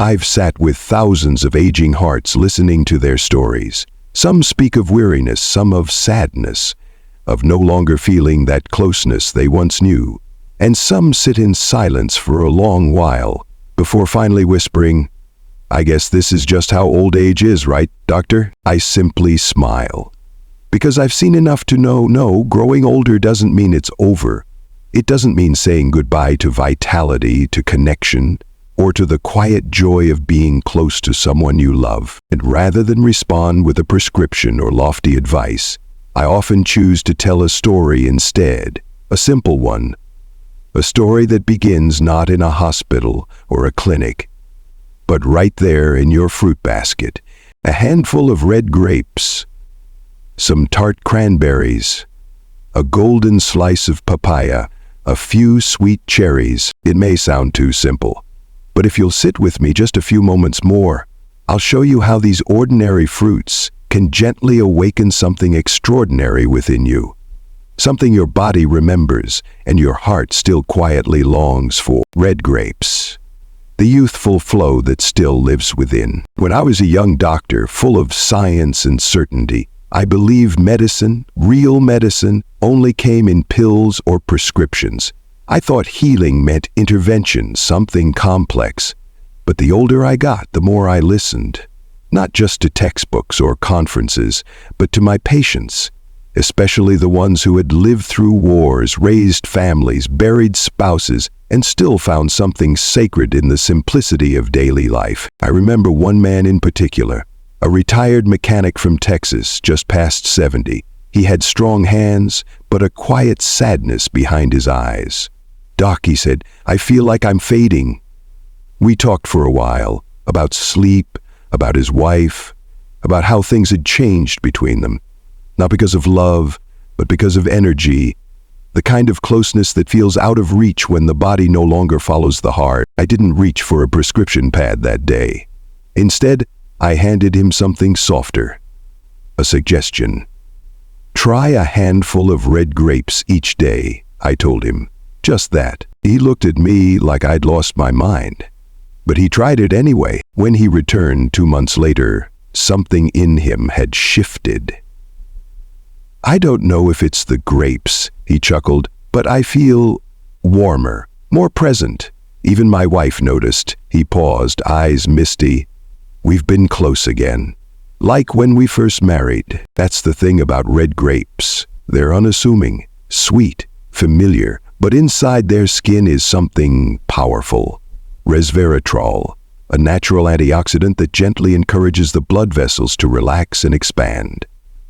I've sat with thousands of aging hearts listening to their stories. Some speak of weariness, some of sadness, of no longer feeling that closeness they once knew, and some sit in silence for a long while before finally whispering, "I guess this is just how old age is, right, doctor?" I simply smile. Because I've seen enough to know, no, growing older doesn't mean it's over. It doesn't mean saying goodbye to vitality, to connection, or to the quiet joy of being close to someone you love. And rather than respond with a prescription or lofty advice, I often choose to tell a story instead, a simple one. A story that begins not in a hospital or a clinic, but right there in your fruit basket. A handful of red grapes, some tart cranberries, a golden slice of papaya, a few sweet cherries. It may sound too simple, but if you'll sit with me just a few moments more, I'll show you how these ordinary fruits can gently awaken something extraordinary within you. Something your body remembers and your heart still quietly longs for. Red grapes. The youthful flow that still lives within. When I was a young doctor full of science and certainty, I believed medicine, real medicine, only came in pills or prescriptions. I thought healing meant intervention, something complex. But the older I got, the more I listened. Not just to textbooks or conferences, but to my patients, especially the ones who had lived through wars, raised families, buried spouses, and still found something sacred in the simplicity of daily life. I remember one man in particular, a retired mechanic from Texas, just past 70. He had strong hands, but a quiet sadness behind his eyes. "Doc," he said, "I feel like I'm fading." We talked for a while, about sleep, about his wife, about how things had changed between them. Not because of love, but because of energy, the kind of closeness that feels out of reach when the body no longer follows the heart. I didn't reach for a prescription pad that day. Instead, I handed him something softer, a suggestion. "Try a handful of red grapes each day," I told him. Just that. He looked at me like I'd lost my mind. But he tried it anyway. When he returned 2 months later, something in him had shifted. "I don't know if it's the grapes," he chuckled, "but I feel warmer, more present. Even my wife noticed." He paused, eyes misty. "We've been close again. Like when we first married." That's the thing about red grapes. They're unassuming, sweet, familiar, but inside their skin is something powerful. Resveratrol, a natural antioxidant that gently encourages the blood vessels to relax and expand.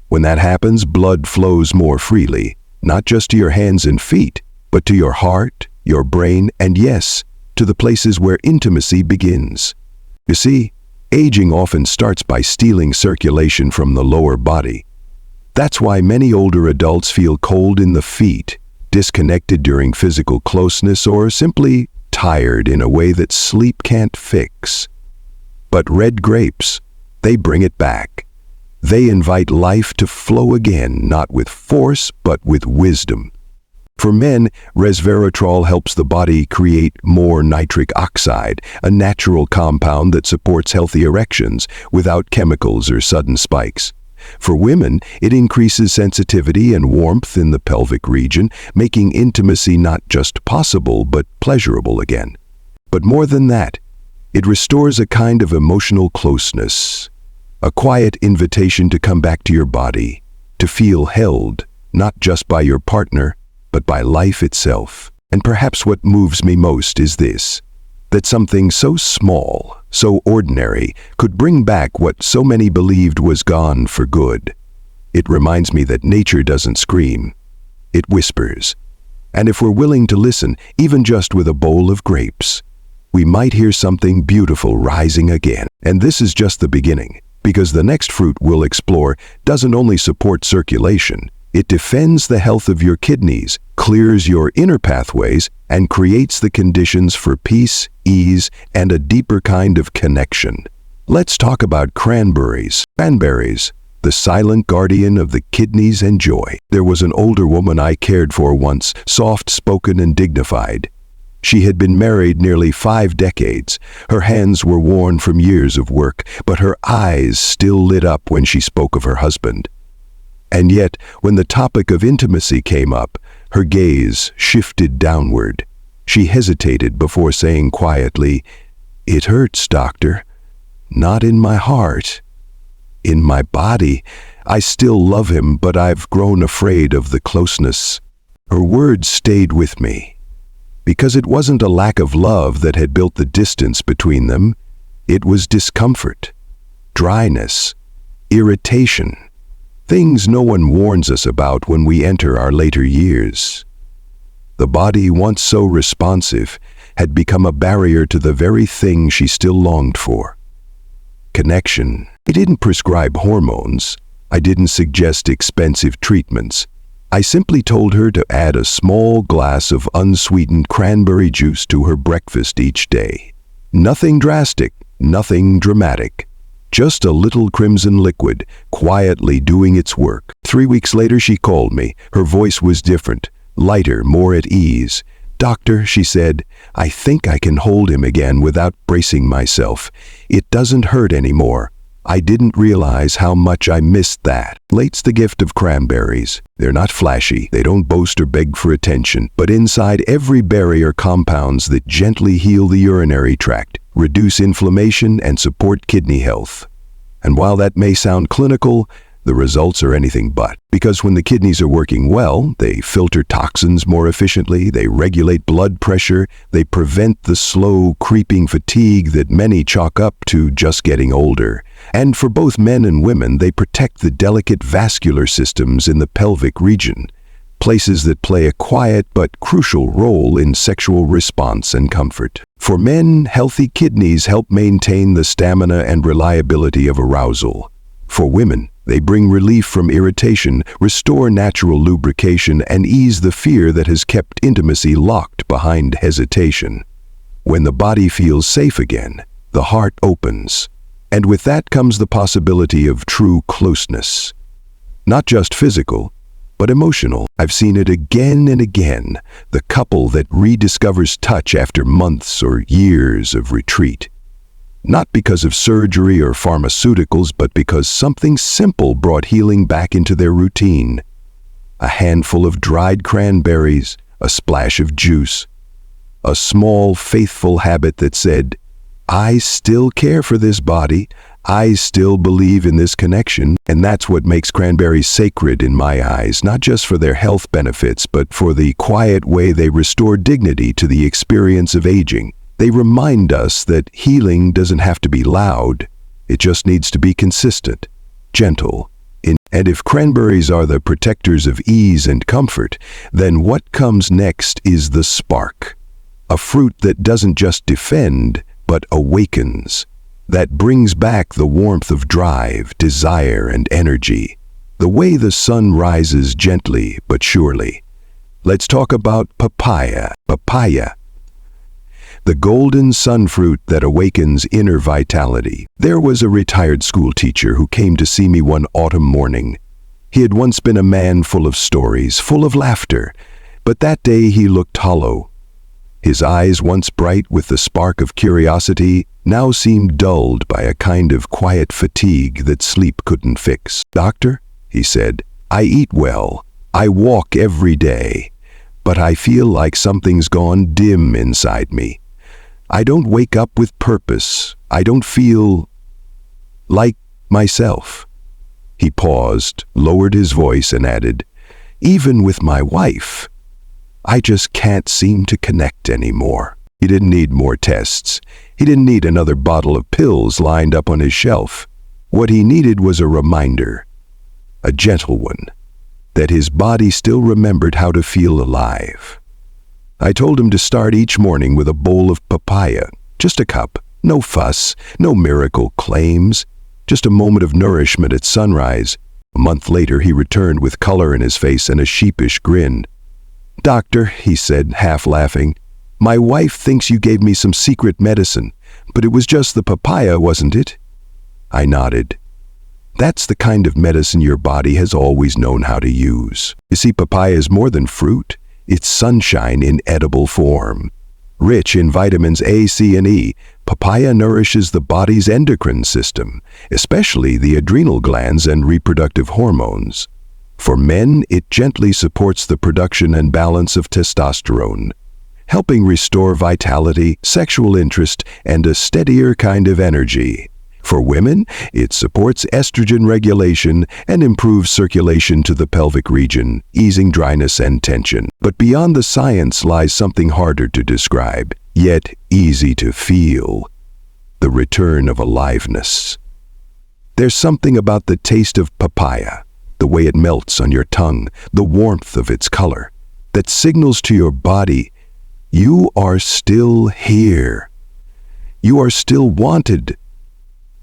When that happens, blood flows more freely, not just to your hands and feet, but to your heart, your brain, and yes, to the places where intimacy begins. You see, aging often starts by stealing circulation from the lower body. That's why many older adults feel cold in the feet, disconnected during physical closeness, or simply tired in a way that sleep can't fix. But red grapes, they bring it back. They invite life to flow again, not with force, but with wisdom. For men, resveratrol helps the body create more nitric oxide, a natural compound that supports healthy erections without chemicals or sudden spikes. For women, it increases sensitivity and warmth in the pelvic region, making intimacy not just possible, but pleasurable again. But more than that, it restores a kind of emotional closeness, a quiet invitation to come back to your body, to feel held, not just by your partner, but by life itself. And perhaps what moves me most is this, that something so small, so ordinary, could bring back what so many believed was gone for good. It reminds me that nature doesn't scream, it whispers. And if we're willing to listen, even just with a bowl of grapes, we might hear something beautiful rising again. And this is just the beginning, because the next fruit we'll explore doesn't only support circulation, it defends the health of your kidneys, clears your inner pathways, and creates the conditions for peace, ease, and a deeper kind of connection. Let's talk about cranberries. Cranberries, the silent guardian of the kidneys and joy. There was an older woman I cared for once, soft-spoken and dignified. She had been married nearly 5 decades. Her hands were worn from years of work, but her eyes still lit up when she spoke of her husband. And yet, when the topic of intimacy came up, her gaze shifted downward. She hesitated before saying quietly, "It hurts, doctor. Not in my heart. In my body. I still love him, but I've grown afraid of the closeness." Her words stayed with me, because it wasn't a lack of love that had built the distance between them. It was discomfort, dryness, irritation, things no one warns us about when we enter our later years. The body, once so responsive, had become a barrier to the very thing she still longed for: connection. I didn't prescribe hormones. I didn't suggest expensive treatments. I simply told her to add a small glass of unsweetened cranberry juice to her breakfast each day. Nothing drastic, nothing dramatic. Just a little crimson liquid, quietly doing its work. 3 weeks later she called me. Her voice was different, lighter, more at ease. "Doctor," she said, "I think I can hold him again without bracing myself. It doesn't hurt anymore." I didn't realize how much I missed that. Late's the gift of cranberries. They're not flashy, they don't boast or beg for attention, but inside every berry are compounds that gently heal the urinary tract, reduce inflammation, and support kidney health. And while that may sound clinical, the results are anything but. Because when the kidneys are working well, they filter toxins more efficiently, they regulate blood pressure, they prevent the slow, creeping fatigue that many chalk up to just getting older. And for both men and women, they protect the delicate vascular systems in the pelvic region, places that play a quiet but crucial role in sexual response and comfort. For men, healthy kidneys help maintain the stamina and reliability of arousal. For women, they bring relief from irritation, restore natural lubrication, and ease the fear that has kept intimacy locked behind hesitation. When the body feels safe again, the heart opens. And with that comes the possibility of true closeness. Not just physical, but emotional. I've seen it again and again, the couple that rediscovers touch after months or years of retreat. Not because of surgery or pharmaceuticals, but because something simple brought healing back into their routine. A handful of dried cranberries, a splash of juice, a small, faithful habit that said, "I still care for this body, I still believe in this connection." And that's what makes cranberries sacred in my eyes, not just for their health benefits, but for the quiet way they restore dignity to the experience of aging. They remind us that healing doesn't have to be loud, it just needs to be consistent, gentle. And if cranberries are the protectors of ease and comfort, then what comes next is the spark. A fruit that doesn't just defend, but awakens. That brings back the warmth of drive, desire, and energy. The way the sun rises gently but surely. Let's talk about papaya. The golden sun fruit that awakens inner vitality. There was a retired school teacher who came to see me one autumn morning. He had once been a man full of stories, full of laughter, but that day he looked hollow. His eyes, once bright with the spark of curiosity, now seemed dulled by a kind of quiet fatigue that sleep couldn't fix. "Doctor," he said, "I eat well, I walk every day, but I feel like something's gone dim inside me. I don't wake up with purpose. I don't feel like myself." He paused, lowered his voice, and added, "Even with my wife, I just can't seem to connect anymore." He didn't need more tests. He didn't need another bottle of pills lined up on his shelf. What he needed was a reminder, a gentle one, that his body still remembered how to feel alive. I told him to start each morning with a bowl of papaya, just a cup, no fuss, no miracle claims, just a moment of nourishment at sunrise. A month later, he returned with color in his face and a sheepish grin. "Doctor," he said, half laughing, "my wife thinks you gave me some secret medicine, but it was just the papaya, wasn't it?" I nodded. "That's the kind of medicine your body has always known how to use. You see, papaya is more than fruit. It's sunshine in edible form. Rich in vitamins A, C, and E, papaya nourishes the body's endocrine system, especially the adrenal glands and reproductive hormones. For men, it gently supports the production and balance of testosterone, helping restore vitality, sexual interest, and a steadier kind of energy. For women, it supports estrogen regulation and improves circulation to the pelvic region, easing dryness and tension. But beyond the science lies something harder to describe, yet easy to feel: the return of aliveness. There's something about the taste of papaya, the way it melts on your tongue, the warmth of its color, that signals to your body, you are still here. You are still wanted.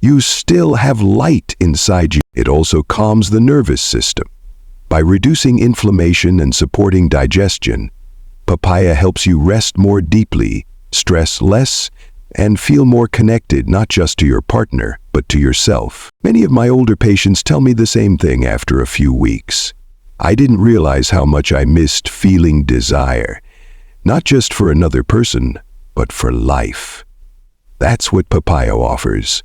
You still have light inside you. It also calms the nervous system. By reducing inflammation and supporting digestion, papaya helps you rest more deeply, stress less, and feel more connected not just to your partner, but to yourself. Many of my older patients tell me the same thing after a few weeks. I didn't realize how much I missed feeling desire, not just for another person, but for life. That's what papaya offers.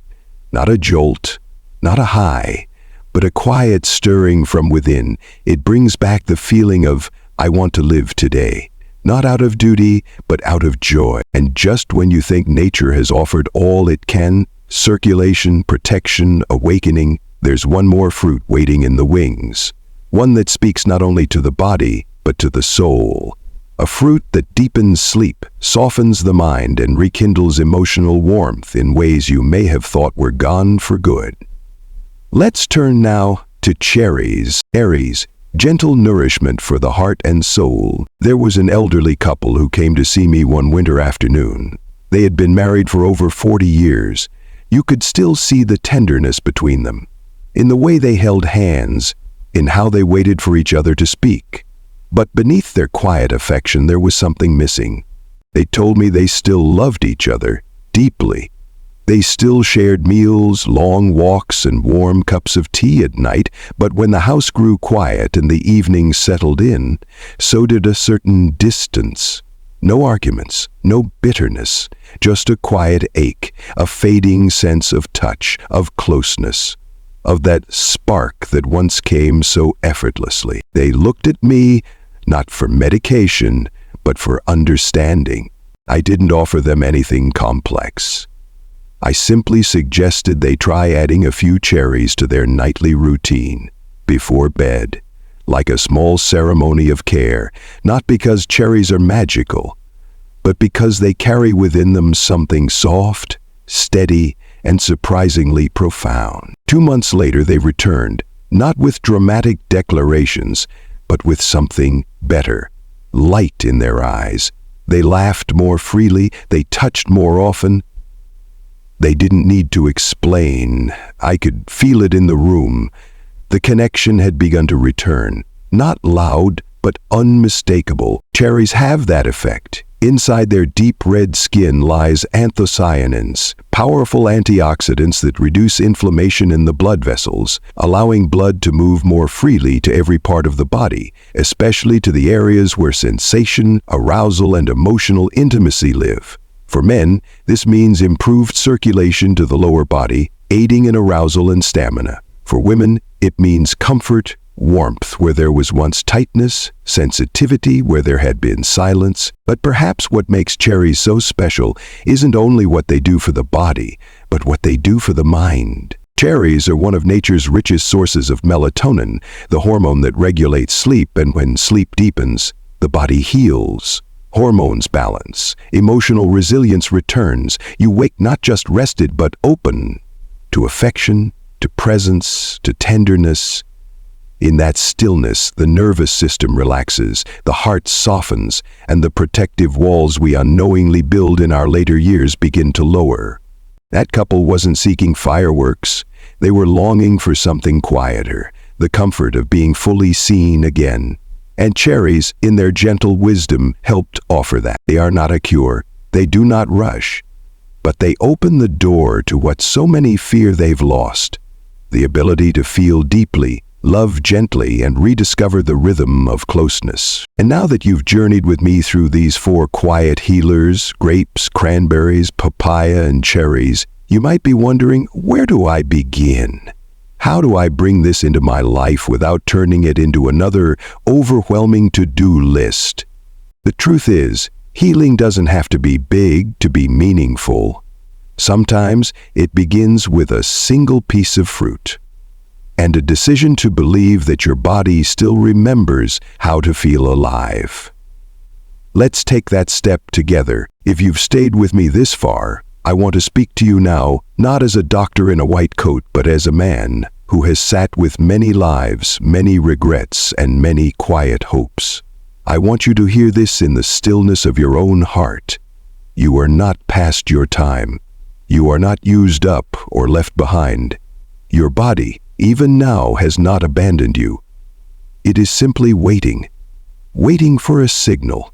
Not a jolt, not a high, but a quiet stirring from within. It brings back the feeling of, I want to live today. Not out of duty, but out of joy. And just when you think nature has offered all it can, circulation, protection, awakening, there's one more fruit waiting in the wings. One that speaks not only to the body, but to the soul. A fruit that deepens sleep, softens the mind, and rekindles emotional warmth in ways you may have thought were gone for good. Let's turn now to cherries. Cherries, gentle nourishment for the heart and soul. There was an elderly couple who came to see me one winter afternoon. They had been married for over 40 years. You could still see the tenderness between them, in the way they held hands, in how they waited for each other to speak. But beneath their quiet affection, there was something missing. They told me they still loved each other deeply. They still shared meals, long walks, and warm cups of tea at night, but when the house grew quiet and the evening settled in, so did a certain distance. No arguments, no bitterness, just a quiet ache, a fading sense of touch, of closeness, of that spark that once came so effortlessly. They looked at me, not for medication, but for understanding. I didn't offer them anything complex. I simply suggested they try adding a few cherries to their nightly routine, before bed, like a small ceremony of care, not because cherries are magical, but because they carry within them something soft, steady, and surprisingly profound. 2 months later they returned, not with dramatic declarations, but with something better, light in their eyes. They laughed more freely, they touched more often. They didn't need to explain. I could feel it in the room. The connection had begun to return, not loud, but unmistakable. Cherries have that effect. Inside their deep red skin lies anthocyanins, powerful antioxidants that reduce inflammation in the blood vessels, allowing blood to move more freely to every part of the body, especially to the areas where sensation, arousal, and emotional intimacy live. For men, this means improved circulation to the lower body, aiding in arousal and stamina. For women, it means comfort, warmth where there was once tightness, sensitivity where there had been silence. But perhaps what makes cherries so special isn't only what they do for the body, but what they do for the mind. Cherries are one of nature's richest sources of melatonin, the hormone that regulates sleep, and when sleep deepens, the body heals. Hormones balance, emotional resilience returns. You wake not just rested, but open to affection, to presence, to tenderness. In that stillness, the nervous system relaxes, the heart softens, and the protective walls we unknowingly build in our later years begin to lower. That couple wasn't seeking fireworks. They were longing for something quieter, the comfort of being fully seen again. And cherries, in their gentle wisdom, helped offer that. They are not a cure. They do not rush. But they open the door to what so many fear they've lost: the ability to feel deeply, love gently, and rediscover the rhythm of closeness. And now that you've journeyed with me through these 4 quiet healers, grapes, cranberries, papaya, and cherries, you might be wondering, where do I begin? How do I bring this into my life without turning it into another overwhelming to-do list? The truth is, healing doesn't have to be big to be meaningful. Sometimes it begins with a single piece of fruit and a decision to believe that your body still remembers how to feel alive. Let's take that step together. If you've stayed with me this far, I want to speak to you now, not as a doctor in a white coat, but as a man who has sat with many lives, many regrets, and many quiet hopes. I want you to hear this in the stillness of your own heart. You are not past your time. You are not used up or left behind. Your body, even now, has not abandoned you. It is simply waiting for a signal,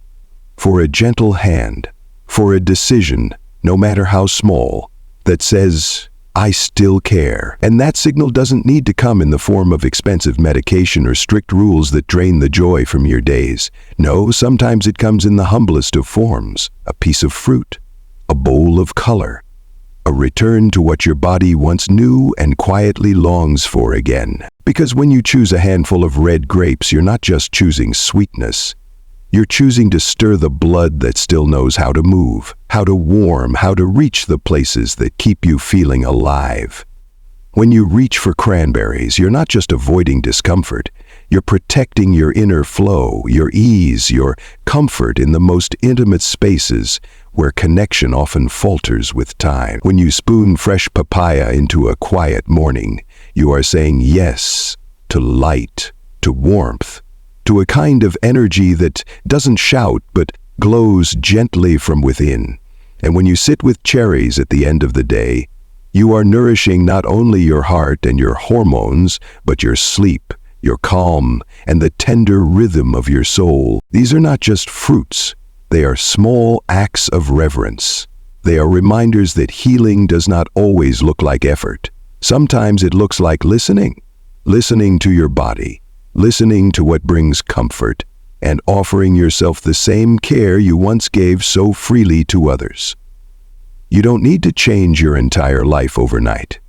for a gentle hand, for a decision, no matter how small, that says, I still care. And that signal doesn't need to come in the form of expensive medication or strict rules that drain the joy from your days. No, sometimes it comes in the humblest of forms, a piece of fruit, a bowl of color, a return to what your body once knew and quietly longs for again. Because when you choose a handful of red grapes, you're not just choosing sweetness. You're choosing to stir the blood that still knows how to move, how to warm, how to reach the places that keep you feeling alive. When you reach for cranberries, you're not just avoiding discomfort. You're protecting your inner flow, your ease, your comfort in the most intimate spaces where connection often falters with time. When you spoon fresh papaya into a quiet morning, you are saying yes to light, to warmth, to a kind of energy that doesn't shout but glows gently from within. And when you sit with cherries at the end of the day, you are nourishing not only your heart and your hormones, but your sleep, your calm, and the tender rhythm of your soul. These are not just fruits. They are small acts of reverence. They are reminders that healing does not always look like effort. Sometimes it looks like listening to your body, listening to what brings comfort, and offering yourself the same care you once gave so freely to others. You don't need to change your entire life overnight.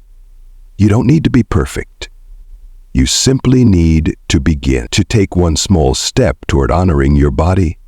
You don't need to be perfect. You simply need to begin to take one small step toward honoring your body,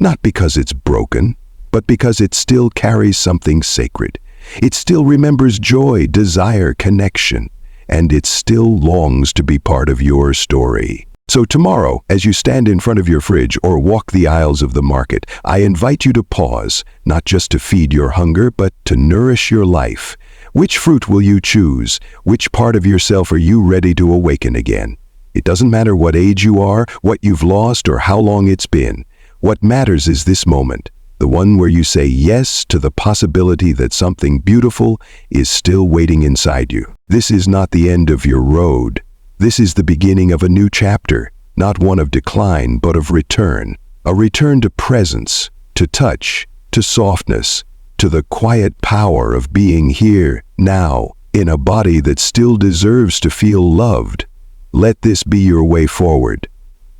not because it's broken, but because it still carries something sacred. It still remembers joy, desire, connection, and it still longs to be part of your story. So tomorrow, as you stand in front of your fridge or walk the aisles of the market, I invite you to pause, not just to feed your hunger, but to nourish your life. Which fruit will you choose? Which part of yourself are you ready to awaken again? It doesn't matter what age you are, what you've lost, or how long it's been. What matters is this moment, the one where you say yes to the possibility that something beautiful is still waiting inside you. This is not the end of your road. This is the beginning of a new chapter, not one of decline, but of return. A return to presence, to touch, to softness, to the quiet power of being here, now, in a body that still deserves to feel loved. Let this be your way forward,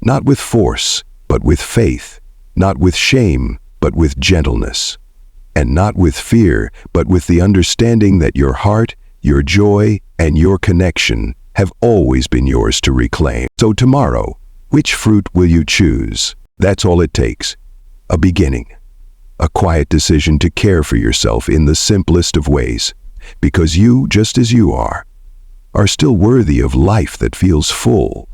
not with force, but with faith, not with shame, but with gentleness, and not with fear, but with the understanding that your heart, your joy, and your connection have always been yours to reclaim. So tomorrow, which fruit will you choose? That's all it takes. A beginning. A quiet decision to care for yourself in the simplest of ways. Because you, just as you are still worthy of life that feels full.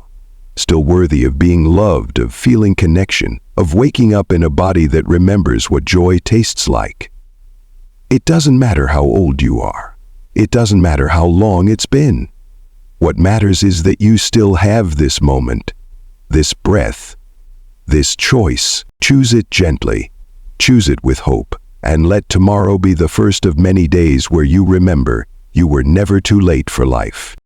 Still worthy of being loved, of feeling connection, of waking up in a body that remembers what joy tastes like. It doesn't matter how old you are. It doesn't matter how long it's been. What matters is that you still have this moment, this breath, this choice. Choose it gently, choose it with hope, and let tomorrow be the first of many days where you remember you were never too late for life.